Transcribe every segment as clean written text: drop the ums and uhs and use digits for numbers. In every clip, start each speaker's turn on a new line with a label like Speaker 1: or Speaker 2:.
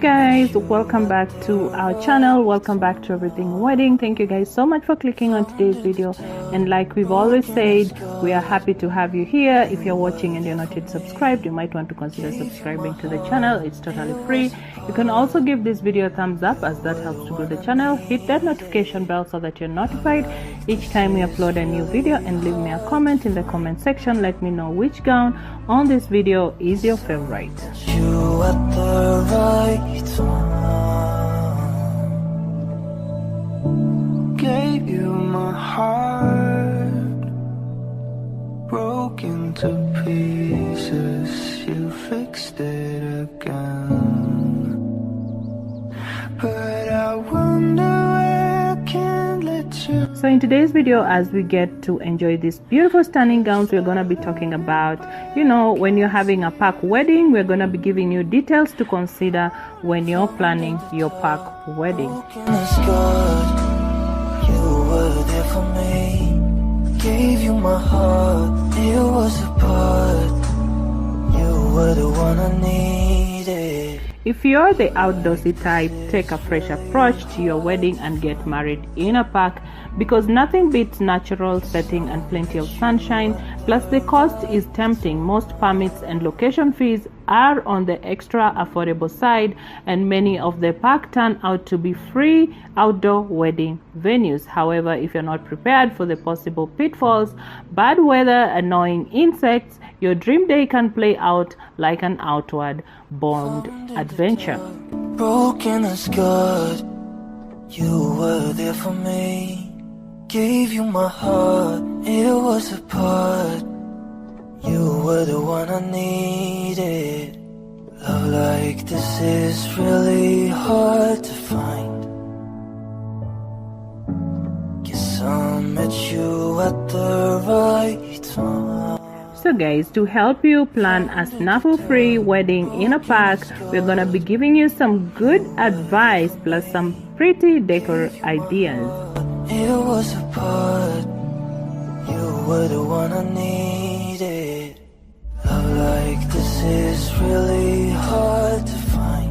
Speaker 1: Guys, welcome back to our channel. Welcome back to Everything Wedding. Thank you guys so much for clicking on today's video, and like we've always said, we are happy to have you here. If you're watching and you're not yet subscribed, you might want to consider subscribing to the channel. It's totally free. You can also give this video a thumbs up, as that helps to grow the channel. Hit that notification bell so that you're notified each time we upload a new video, and leave me a comment in the comment section. Let me know which gown on this video is your favorite.
Speaker 2: You at the right time. Gave you my heart, broken to pieces. You fixed it again, but I wonder where I can't let you.
Speaker 1: So in today's video, as we get to enjoy these beautiful stunning gowns, we're going to be talking about, when you're having a pack wedding. We're going to be giving you details to consider when you're planning your pack wedding.
Speaker 2: You were there for me, gave you my heart, it was a part. You were the one I needed.
Speaker 1: If you're the outdoorsy type, take a fresh approach to your wedding and get married in a pack, because nothing beats natural setting and plenty of sunshine. Plus the cost is tempting. Most permits and location fees are on the extra affordable side, and many of the pack turn out to be free outdoor wedding venues. However, if you're not prepared for the possible pitfalls, bad weather, annoying insects, your dream day can play out like an outward bound adventure.
Speaker 2: Broken as God, you were there for me, gave you my heart, it was a part. You were the one I needed. Love like this is really hard to find. Guess I met you at the right time.
Speaker 1: So guys, to help you plan a snafu-free wedding in a pack, we're gonna be giving you some good advice plus some pretty decor ideas.
Speaker 2: It was a part. You were the one I needed. Love like this is really hard to find.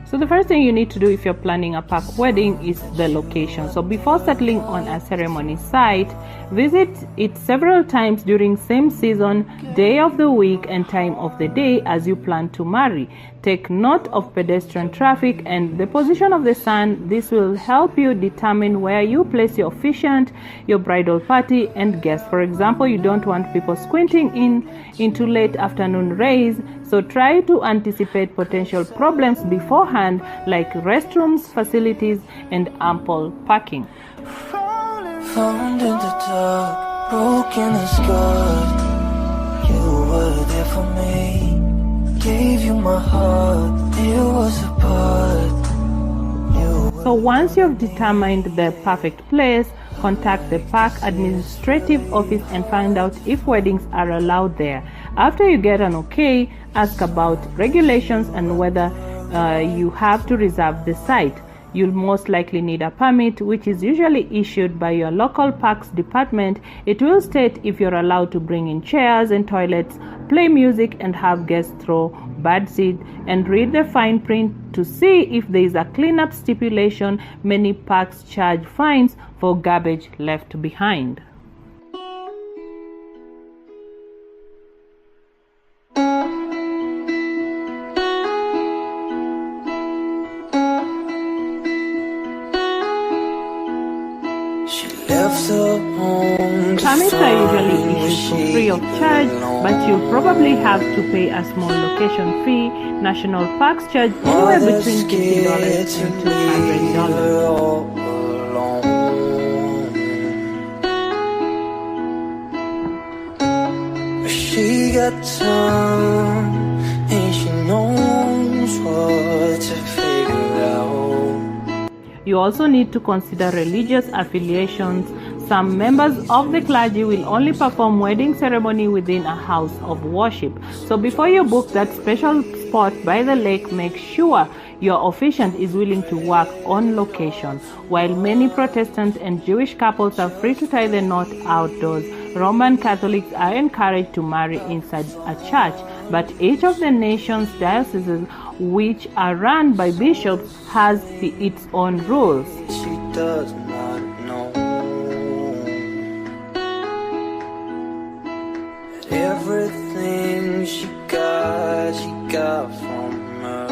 Speaker 1: So the first thing you need to do if you're planning a pack wedding is the location. So before settling on a ceremony site, visit it several times during same season, day of the week, and time of the day as you plan to marry. Take note of pedestrian traffic and the position of the sun. This will help you determine where you place your officiant, your bridal party, and guests. For example, you don't want people squinting into late afternoon rays, so try to anticipate potential problems beforehand, like restrooms, facilities, and ample parking.
Speaker 2: Found in the dark, broken as God. You were there for me, gave you my heart, it was a part.
Speaker 1: So once you've determined the perfect place, contact the park administrative office and find out if weddings are allowed there. After you get an okay, ask about regulations and whether you have to reserve the site. You'll most likely need a permit, which is usually issued by your local parks department. It will state if you're allowed to bring in chairs and toilets, play music, and have guests throw birdseed, and read the fine print to see if there is a cleanup stipulation. Many parks charge fines for garbage left behind. Permits are usually issued for free of charge, but you'll probably have to pay a small location fee. National parks charge anywhere between $50 and $200.
Speaker 2: She got time, and she knows what to figure out.
Speaker 1: You also need to consider religious affiliations. Some members of the clergy will only perform wedding ceremony within a house of worship. So before you book that special spot by the lake, make sure your officiant is willing to work on location. While many Protestant and Jewish couples are free to tie the knot outdoors, Roman Catholics are encouraged to marry inside a church, but each of the nation's dioceses, which are run by bishops, has its own rules.
Speaker 2: She does not know that everything she got from her.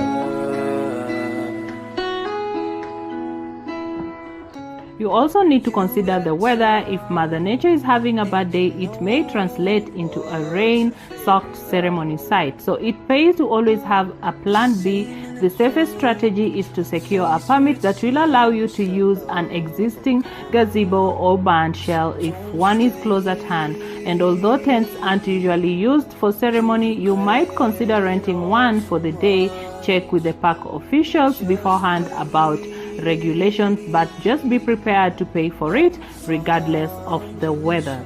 Speaker 1: You also need to consider the weather. If Mother Nature is having a bad day, it may translate into a rain-soaked ceremony site. So it pays to always have a plan B. The safest strategy is to secure a permit that will allow you to use an existing gazebo or barn shell if one is close at hand. And although tents aren't usually used for ceremony, you might consider renting one for the day. Check with the park officials beforehand about regulations, but just be prepared to pay for it regardless of the weather.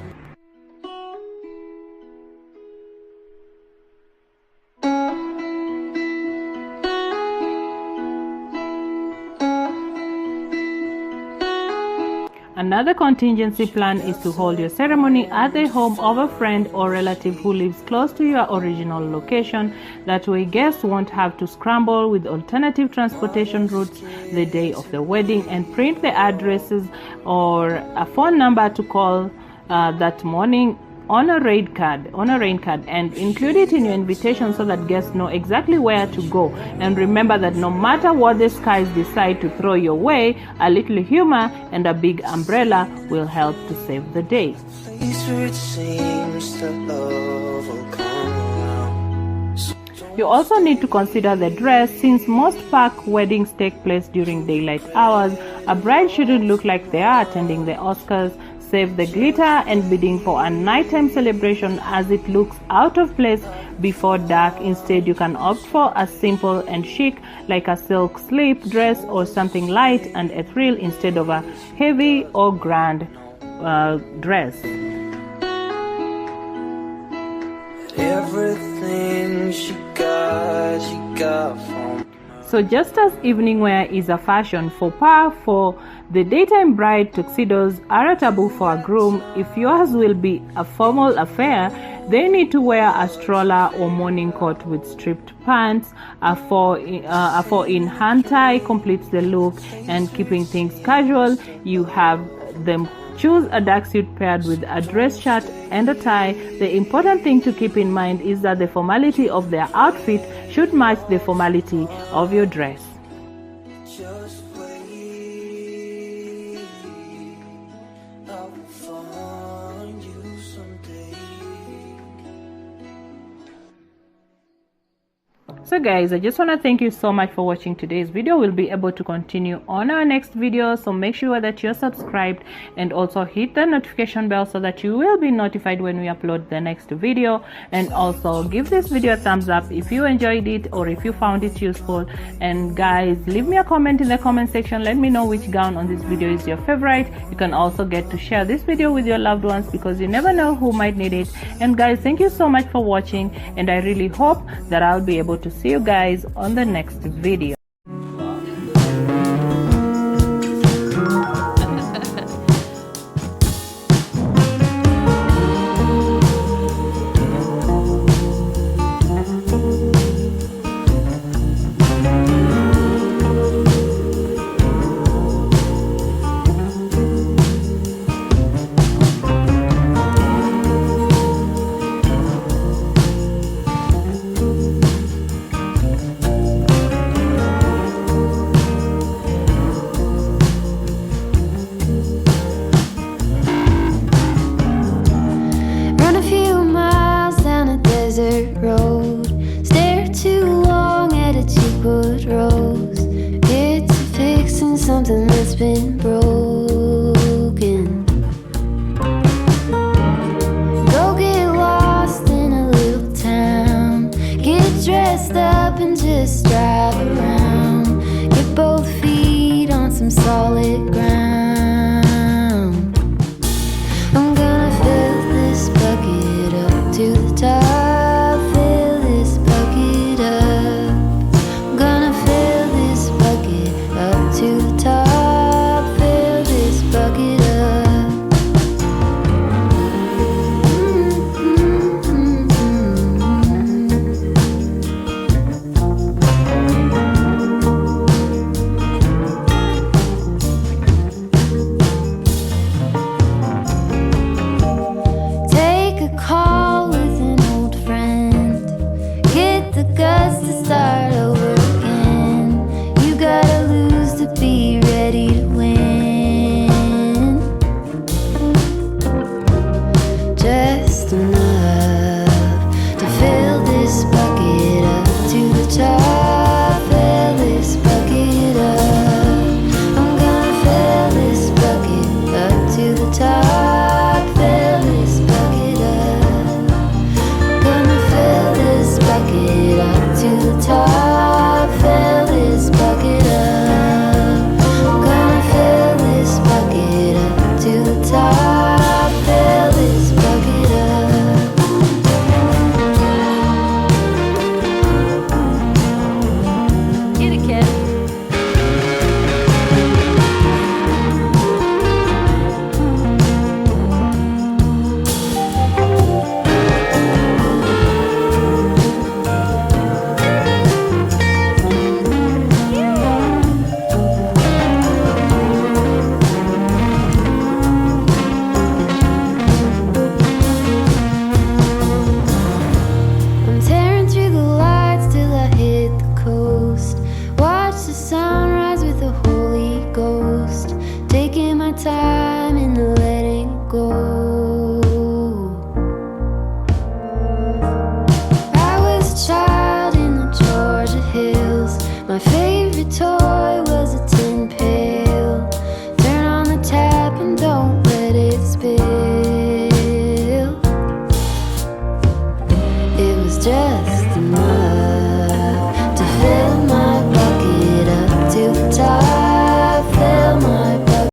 Speaker 1: Another contingency plan is to hold your ceremony at the home of a friend or relative who lives close to your original location. That way guests won't have to scramble with alternative transportation routes the day of the wedding and print the addresses or a phone number to call that morning on a rain card and include it in your invitation so that guests know exactly where to go. And remember that no matter what the skies decide to throw your way, a little humor and a big umbrella will help to save the day. You also need to consider the dress. Since most park weddings take place during daylight hours, a bride shouldn't look like they are attending the Oscars. Save the glitter and beading for a nighttime celebration, as it looks out of place before dark. Instead, you can opt for a simple and chic like a silk slip dress or something light and ethereal instead of a heavy or grand dress.
Speaker 2: Everything she got from.
Speaker 1: So just as evening wear is a fashion for the daytime bride, tuxedos are a taboo for a groom. If yours will be a formal affair, they need to wear a stroller or morning coat with striped pants. A four-in hand tie completes the look, and keeping things casual, you have them choose a dark suit paired with a dress shirt and a tie. The important thing to keep in mind is that the formality of their outfit should match the formality of your dress.
Speaker 2: Just wait, I will find you someday.
Speaker 1: So guys, I just want to thank you so much for watching today's video. We'll be able to continue on our next video, so make sure that you're subscribed and also hit the notification bell so that you will be notified when we upload the next video. And also give this video a thumbs up if you enjoyed it or if you found it useful. And guys, leave me a comment in the comment section. Let me know which gown on this video is your favorite. You can also get to share this video with your loved ones because you never know who might need it. And guys, thank you so much for watching, and I really hope that I'll be able to see you guys on the next video.
Speaker 3: Road, stare too long at a cheapwood rose. It's fixing something that's been broken. Go get lost in a little town, get dressed up and just drive around. Get both feet on some solid ground. I'm gonna fill this bucket up to the top. To the top, your toy.